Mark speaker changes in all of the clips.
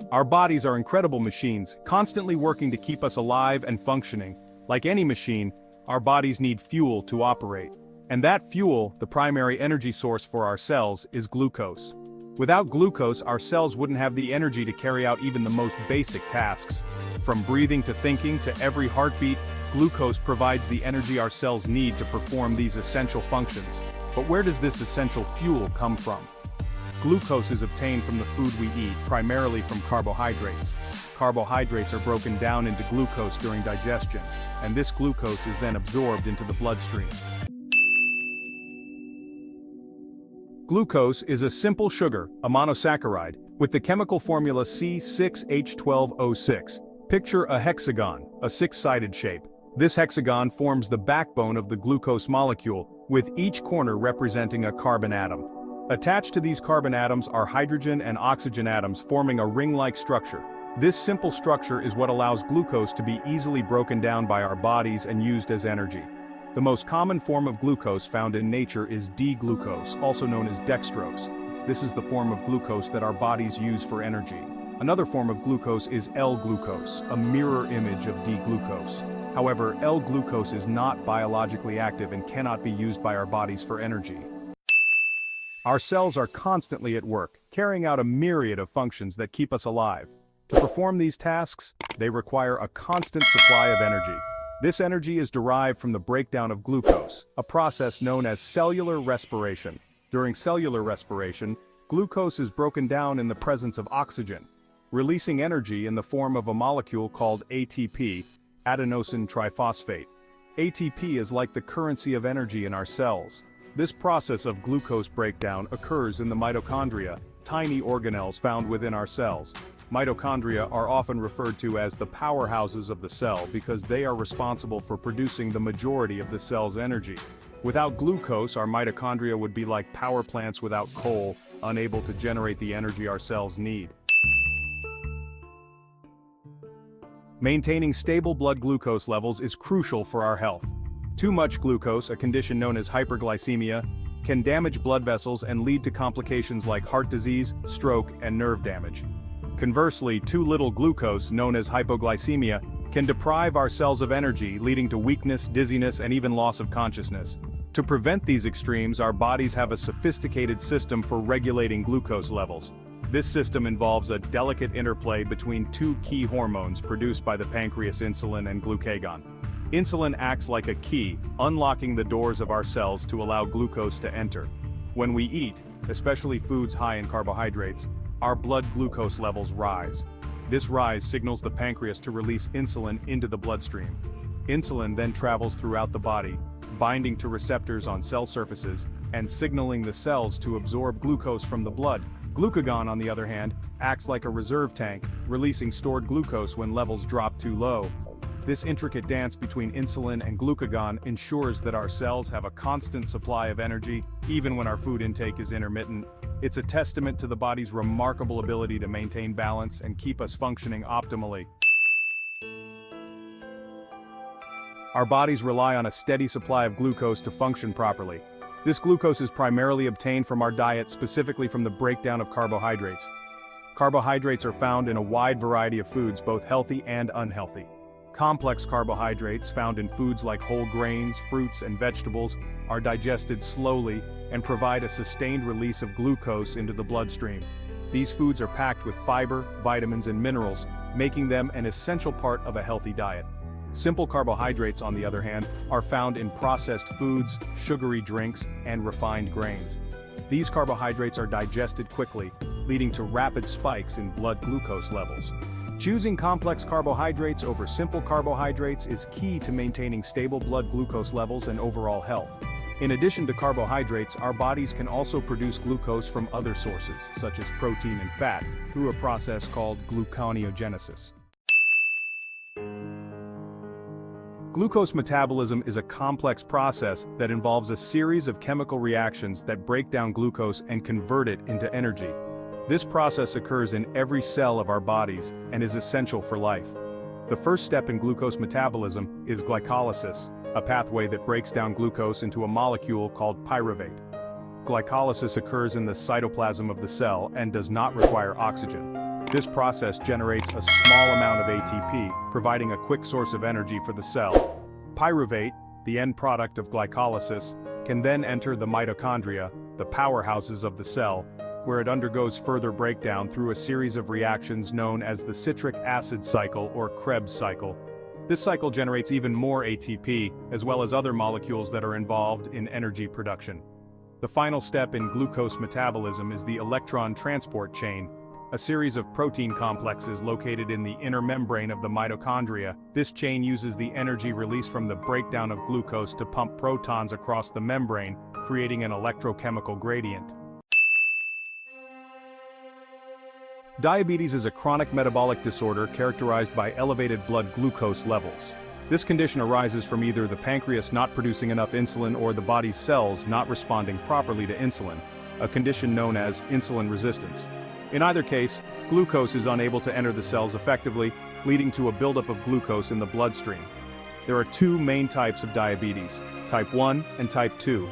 Speaker 1: Our bodies are incredible machines, constantly working to keep us alive and functioning. Like any machine, our bodies need fuel to operate. And that fuel, the primary energy source for our cells, is glucose. Without glucose, our cells wouldn't have the energy to carry out even the most basic tasks. From breathing to thinking to every heartbeat, glucose provides the energy our cells need to perform these essential functions. But where does this essential fuel come from? Glucose is obtained from the food we eat, primarily from carbohydrates. Carbohydrates are broken down into glucose during digestion, and this glucose is then absorbed into the bloodstream. Glucose is a simple sugar, a monosaccharide, with the chemical formula C6H12O6. Picture a hexagon, a six-sided shape. This hexagon forms the backbone of the glucose molecule, with each corner representing a carbon atom. Attached to these carbon atoms are hydrogen and oxygen atoms forming a ring-like structure. This simple structure is what allows glucose to be easily broken down by our bodies and used as energy. The most common form of glucose found in nature is D-glucose, also known as dextrose. This is the form of glucose that our bodies use for energy. Another form of glucose is L-glucose, a mirror image of D-glucose. However, L-glucose is not biologically active and cannot be used by our bodies for energy. Our cells are constantly at work, carrying out a myriad of functions that keep us alive. To perform these tasks, they require a constant supply of energy. This energy is derived from the breakdown of glucose, a process known as cellular respiration. During cellular respiration, glucose is broken down in the presence of oxygen, releasing energy in the form of a molecule called ATP, adenosine triphosphate. ATP is like the currency of energy in our cells. This process of glucose breakdown occurs in the mitochondria, tiny organelles found within our cells. Mitochondria are often referred to as the powerhouses of the cell because they are responsible for producing the majority of the cell's energy. Without glucose, our mitochondria would be like power plants without coal, unable to generate the energy our cells need. Maintaining stable blood glucose levels is crucial for our health. Too much glucose, a condition known as hyperglycemia, can damage blood vessels and lead to complications like heart disease, stroke, and nerve damage. Conversely, too little glucose, known as hypoglycemia, can deprive our cells of energy, leading to weakness, dizziness, and even loss of consciousness. To prevent these extremes, our bodies have a sophisticated system for regulating glucose levels. This system involves a delicate interplay between two key hormones produced by the pancreas, insulin and glucagon. Insulin acts like a key, unlocking the doors of our cells to allow glucose to enter. When we eat, especially foods high in carbohydrates, our blood glucose levels rise. This rise signals the pancreas to release insulin into the bloodstream. Insulin then travels throughout the body, binding to receptors on cell surfaces and signaling the cells to absorb glucose from the blood. Glucagon, on the other hand, acts like a reserve tank, releasing stored glucose when levels drop too low. This intricate dance between insulin and glucagon ensures that our cells have a constant supply of energy, even when our food intake is intermittent. It's a testament to the body's remarkable ability to maintain balance and keep us functioning optimally. Our bodies rely on a steady supply of glucose to function properly. This glucose is primarily obtained from our diet, specifically from the breakdown of carbohydrates. Carbohydrates are found in a wide variety of foods, both healthy and unhealthy. Complex carbohydrates, found in foods like whole grains, fruits, and vegetables, are digested slowly and provide a sustained release of glucose into the bloodstream. These foods are packed with fiber, vitamins, and minerals, making them an essential part of a healthy diet. Simple carbohydrates, on the other hand, are found in processed foods, sugary drinks, and refined grains. These carbohydrates are digested quickly, leading to rapid spikes in blood glucose levels. Choosing complex carbohydrates over simple carbohydrates is key to maintaining stable blood glucose levels and overall health. In addition to carbohydrates, our bodies can also produce glucose from other sources, such as protein and fat, through a process called gluconeogenesis. Glucose metabolism is a complex process that involves a series of chemical reactions that break down glucose and convert it into energy. This process occurs in every cell of our bodies and is essential for life. The first step in glucose metabolism is glycolysis, a pathway that breaks down glucose into a molecule called pyruvate. Glycolysis occurs in the cytoplasm of the cell and does not require oxygen. This process generates a small amount of ATP, providing a quick source of energy for the cell. Pyruvate, the end product of glycolysis, can then enter the mitochondria, the powerhouses of the cell, where it undergoes further breakdown through a series of reactions known as the citric acid cycle or Krebs cycle. This cycle generates even more ATP, as well as other molecules that are involved in energy production. The final step in glucose metabolism is the electron transport chain, a series of protein complexes located in the inner membrane of the mitochondria. This chain uses the energy released from the breakdown of glucose to pump protons across the membrane, creating an electrochemical gradient. Diabetes is a chronic metabolic disorder characterized by elevated blood glucose levels. This condition arises from either the pancreas not producing enough insulin or the body's cells not responding properly to insulin, a condition known as insulin resistance. In either case, glucose is unable to enter the cells effectively, leading to a buildup of glucose in the bloodstream. There are two main types of diabetes, type 1 and type 2.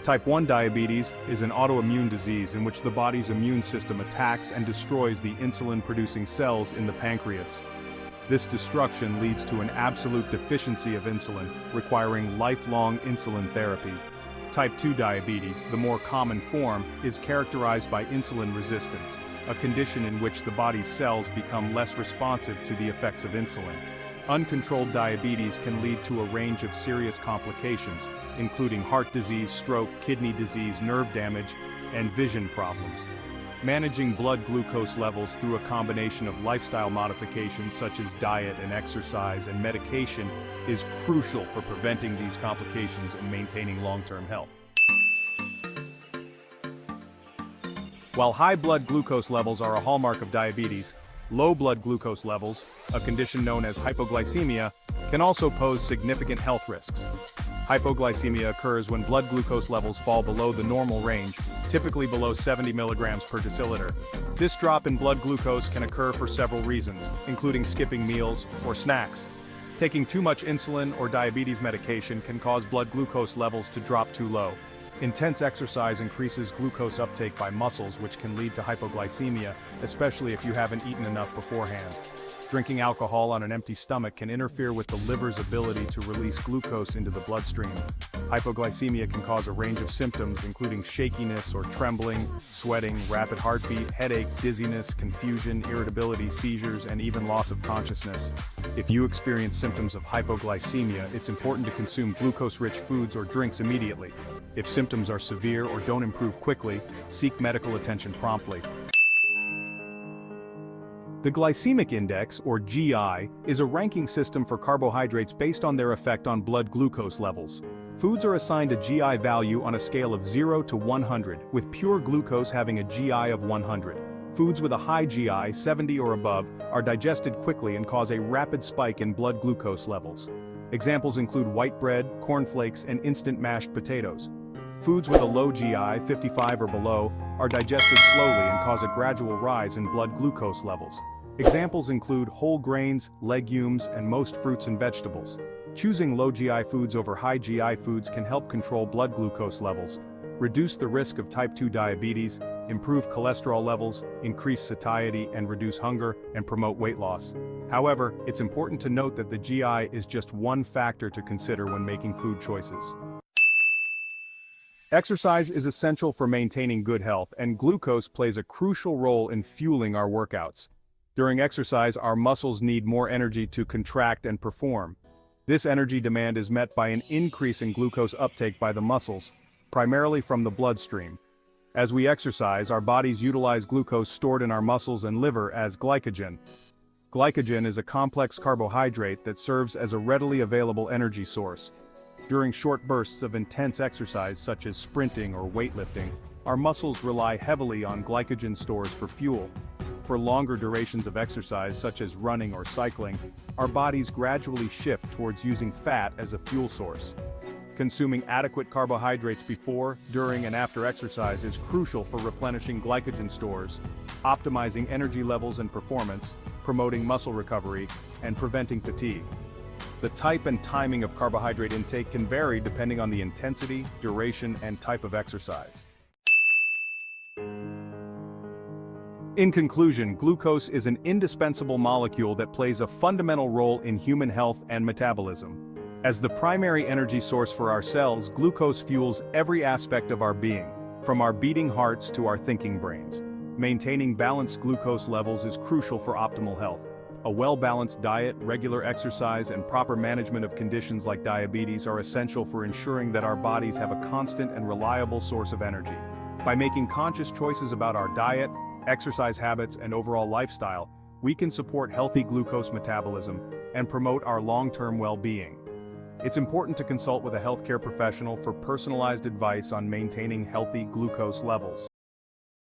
Speaker 1: Type 1 diabetes is an autoimmune disease in which the body's immune system attacks and destroys the insulin-producing cells in the pancreas. This destruction leads to an absolute deficiency of insulin, requiring lifelong insulin therapy. Type 2 diabetes, the more common form, is characterized by insulin resistance, a condition in which the body's cells become less responsive to the effects of insulin. Uncontrolled diabetes can lead to a range of serious complications, including heart disease, stroke, kidney disease, nerve damage, and vision problems. Managing blood glucose levels through a combination of lifestyle modifications such as diet and exercise and medication is crucial for preventing these complications and maintaining long-term health. While high blood glucose levels are a hallmark of diabetes, low blood glucose levels, a condition known as hypoglycemia, can also pose significant health risks. Hypoglycemia occurs when blood glucose levels fall below the normal range, typically below 70 milligrams per deciliter. This drop in blood glucose can occur for several reasons, including skipping meals or snacks. Taking too much insulin or diabetes medication can cause blood glucose levels to drop too low. Intense exercise increases glucose uptake by muscles, which can lead to hypoglycemia, especially if you haven't eaten enough beforehand. Drinking alcohol on an empty stomach can interfere with the liver's ability to release glucose into the bloodstream. Hypoglycemia can cause a range of symptoms including shakiness or trembling, sweating, rapid heartbeat, headache, dizziness, confusion, irritability, seizures, and even loss of consciousness. If you experience symptoms of hypoglycemia, it's important to consume glucose-rich foods or drinks immediately. If symptoms are severe or don't improve quickly, seek medical attention promptly. The glycemic index, or GI, is a ranking system for carbohydrates based on their effect on blood glucose levels. Foods are assigned a GI value on a scale of 0 to 100, with pure glucose having a GI of 100. Foods with a high GI, 70 or above, are digested quickly and cause a rapid spike in blood glucose levels. Examples include white bread, cornflakes, and instant mashed potatoes. Foods with a low GI, 55 or below, are digested slowly and cause a gradual rise in blood glucose levels. Examples include whole grains, legumes, and most fruits and vegetables. Choosing low GI foods over high GI foods can help control blood glucose levels, reduce the risk of type 2 diabetes, improve cholesterol levels, increase satiety and reduce hunger, and promote weight loss. However, it's important to note that the GI is just one factor to consider when making food choices. Exercise is essential for maintaining good health, and glucose plays a crucial role in fueling our workouts. During exercise, our muscles need more energy to contract and perform. This energy demand is met by an increase in glucose uptake by the muscles, primarily from the bloodstream. As we exercise, our bodies utilize glucose stored in our muscles and liver as glycogen. Glycogen is a complex carbohydrate that serves as a readily available energy source. During short bursts of intense exercise such as sprinting or weightlifting, our muscles rely heavily on glycogen stores for fuel. For longer durations of exercise such as running or cycling, our bodies gradually shift towards using fat as a fuel source. Consuming adequate carbohydrates before, during, and after exercise is crucial for replenishing glycogen stores, optimizing energy levels and performance, promoting muscle recovery, and preventing fatigue. The type and timing of carbohydrate intake can vary depending on the intensity, duration, and type of exercise. In conclusion, glucose is an indispensable molecule that plays a fundamental role in human health and metabolism. As the primary energy source for our cells, glucose fuels every aspect of our being, from our beating hearts to our thinking brains. Maintaining balanced glucose levels is crucial for optimal health. A well-balanced diet, regular exercise, and proper management of conditions like diabetes are essential for ensuring that our bodies have a constant and reliable source of energy. By making conscious choices about our diet, exercise habits, and overall lifestyle, we can support healthy glucose metabolism and promote our long-term well-being. It's important to consult with a healthcare professional for personalized advice on maintaining healthy glucose levels.